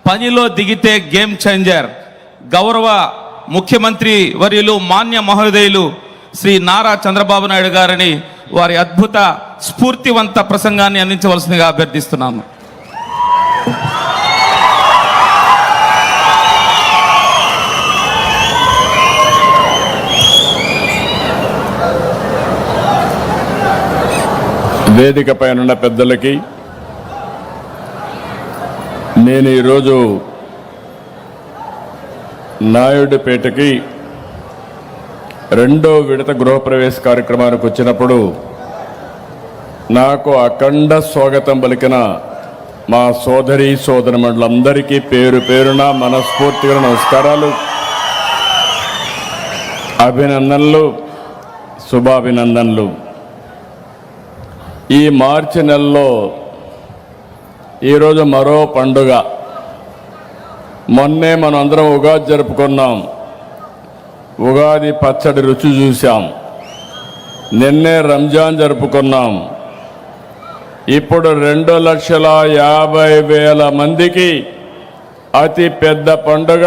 పనిలో దిగితే game changer. గౌరవ ముఖ్యమంత్రి వర్యులు మాన్య మహోదయులు శ్రీ నారా చంద్రబాబు నాయుడు గారిని వారి అద్భుత స్ఫూర్తివంత ప్రసంగాన్ని అందించవలసిందిగా అభ్యర్థిస్తున్నాము. వేదిక పైన పెద్దలకి నేను ఈరోజు నాయుడుపేటకి రెండో విడత గృహప్రవేశ కార్యక్రమానికి వచ్చినప్పుడు నాకు అఖండ స్వాగతం పలికిన మా సోదరి సోదరిమణులందరికీ పేరు పేరున మనస్ఫూర్తిగా నమస్కారాలు, అభినందనలు, శుభాభినందనలు. ఈ మార్చి నెలలో ఈరోజు మరో పండుగ. మొన్నే మనం అందరం ఉగాది జరుపుకున్నాం. ఉగాది పచ్చడి రుచి చూసాం. నిన్నే రంజాన్ జరుపుకున్నాం. ఇప్పుడు 2,50,000 మందికి అతి పెద్ద పండుగ,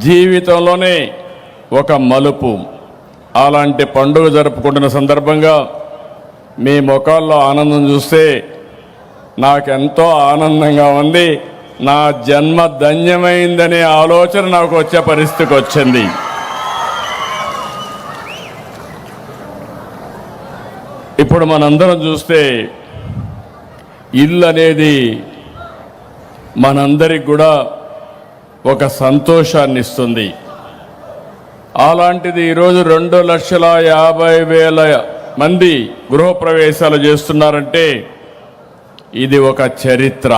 జీవితంలోనే ఒక మలుపు. అలాంటి పండుగ జరుపుకుంటున్న సందర్భంగా మీ ముఖాల్లో ఆనందం చూస్తే నాకెంతో ఆనందంగా ఉంది. నా జన్మ ధన్యమైందనే ఆలోచన నాకు వచ్చే పరిస్థితికి వచ్చింది. ఇప్పుడు మనందరం చూస్తే ఇల్లు అనేది మనందరికి కూడా ఒక సంతోషాన్ని ఇస్తుంది. అలాంటిది ఈరోజు 2,50,000 మంది గృహప్రవేశాలు చేస్తున్నారంటే ఇది ఒక చరిత్ర.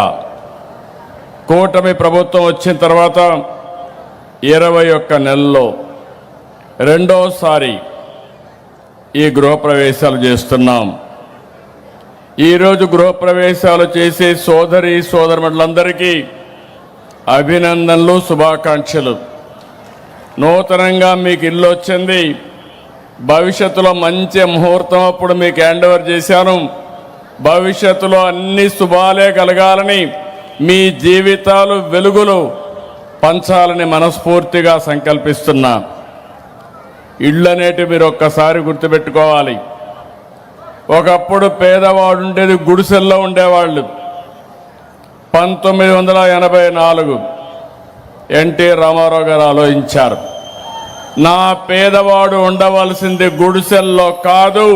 కూటమి ప్రభుత్వం వచ్చిన తర్వాత 21 నెలల్లో రెండోసారి ఈ గృహప్రవేశాలు చేస్తున్నాం. ఈరోజు గృహప్రవేశాలు చేసే సోదరి సోదరులందరికీ అభినందనలు, శుభాకాంక్షలు. నూతనంగా మీకు ఇల్లు వచ్చింది. భవిష్యత్తులో మంచి ముహూర్తం అప్పుడు మీకు హ్యాండ్ ఓవర్ చేశాను. భవిష్యత్తులో అన్ని శుభాలే కలగాలని, మీ జీవితాలు వెలుగులు పంచాలని మనస్ఫూర్తిగా సంకల్పిస్తున్నా. ఇళ్ళు అనేటివి మీరు ఒక్కసారి గుర్తుపెట్టుకోవాలి. ఒకప్పుడు పేదవాడు ఉండేది గుడిసెల్లో ఉండేవాళ్ళు. 1984 ఎన్టీ రామారావు గారు ఆలోచించారు, నా పేదవాడు ఉండవలసింది గుడిసెల్లో కాదు,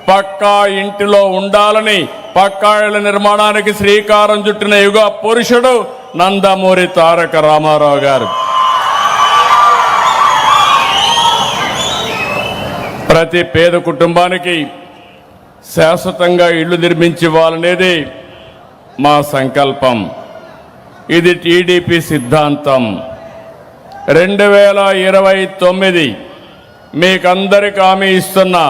పక్కా ఇంటిలో ఉండాలని. పక్కా ఇళ్ల నిర్మాణానికి శ్రీకారం చుట్టిన యుగ పురుషుడు నందమూరి తారక రామారావు గారు. ప్రతి పేద కుటుంబానికి శాశ్వతంగా ఇళ్లు నిర్మించి ఇవ్వాలనేది మా సంకల్పం. ఇది టీడీపీ సిద్ధాంతం. 2029 మీకందరికి హామీ ఇస్తున్నా,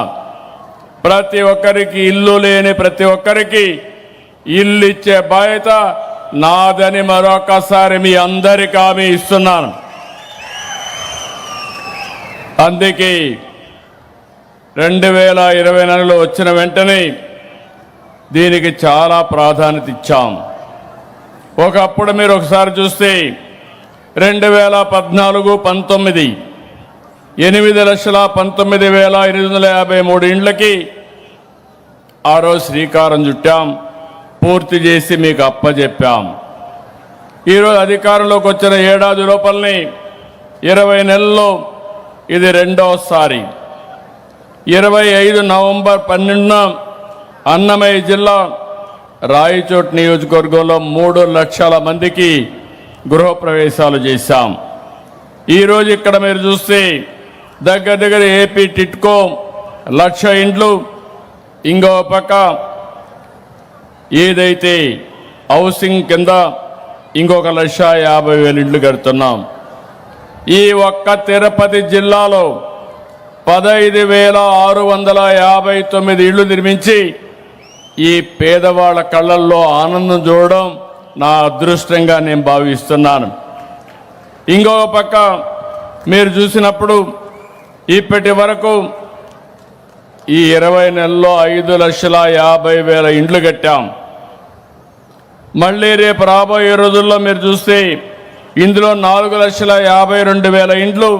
ప్రతి ఒక్కరికి ఇల్లు లేని ప్రతి ఒక్కరికి ఇల్లు ఇచ్చే బాధ్యత నాదని మరొకసారి మీ అందరికి హామీ ఇస్తున్నాను. అందుకే 2024లో వచ్చిన వెంటనే దీనికి చాలా ప్రాధాన్యత ఇచ్చాం. ఒకప్పుడు మీరు ఒకసారి చూస్తే 2014-19 8,19,853 ఇండ్లకి ఆ రోజు శ్రీకారం చుట్టాం, పూర్తి చేసి మీకు అప్పచెప్పాం. ఈరోజు అధికారంలోకి వచ్చిన ఏడాది లోపలనే 20 నెలల్లో ఇది రెండోసారి. 25 నవంబర్ 12న అన్నమయ్య జిల్లా రాయచోట్ నియోజకవర్గంలో 3 లక్షల మందికి గృహప్రవేశాలు చేశాం. ఈరోజు ఇక్కడ మీరు చూస్తే దగ్గర ఏపీ టిట్కో 1,00,000 ఇండ్లు, ఇంకో పక్క ఏదైతే హౌసింగ్ కింద ఇంకొక 1,50,000 ఇండ్లు కడుతున్నాం. ఈ ఒక్క తిరుపతి జిల్లాలో 15,659 ఇళ్లు నిర్మించి ఈ పేదవాళ్ళ కళ్ళల్లో ఆనందం చూడడం నా అదృష్టంగా నేను భావిస్తున్నాను. ఇంకో పక్క మీరు చూసినప్పుడు ఇప్పటి వరకు ఈ 20 నెలల్లో 5,50,000 ఇండ్లు కట్టాం. మళ్ళీ రేపు రాబోయే రోజుల్లో మీరు చూస్తే ఇందులో 4,52,000 ఇండ్లు